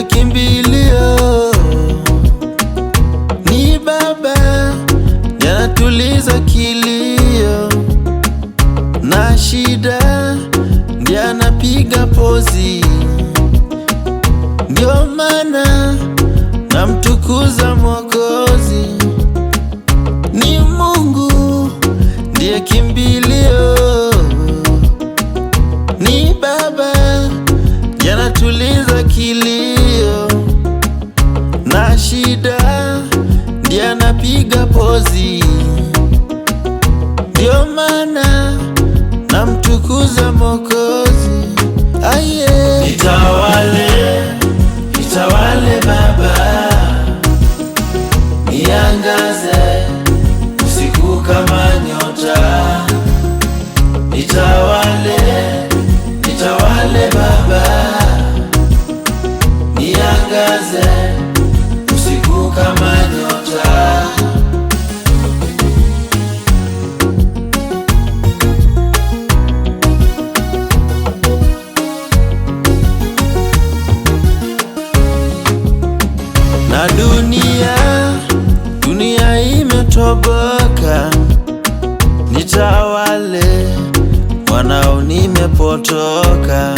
kimbilio, ni Baba yanatuliza kilio, na shida ndiye anapiga pozi. Ndio maana namtukuza Mwokozi, ni Mungu ndiye kimbilio, ni Baba yanatuliza kilio, na shida ndiye anapiga pozi. Ndio maana namtukuza Mwokozi. Aye, Nitawale Baba, niangaze usiku kama nyota. Nitawale Baba, niangaze usiku kama nyota. Na dunia imetoboka, nitawale wanao nimepotoka.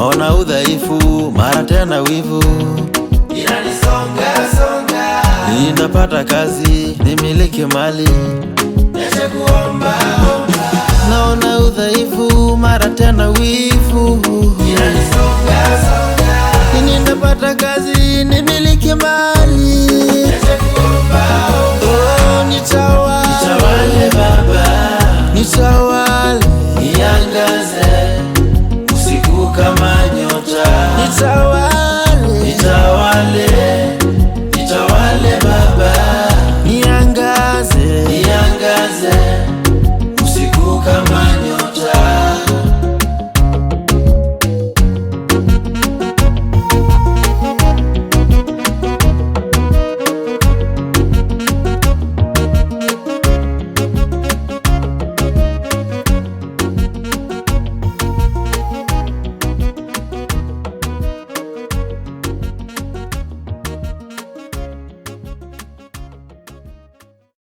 Ona udhaifu mara tena wivu inanisonga. Ninapata kazi nimiliki mali, niache kuomba. Naona udhaifu mara tena wivu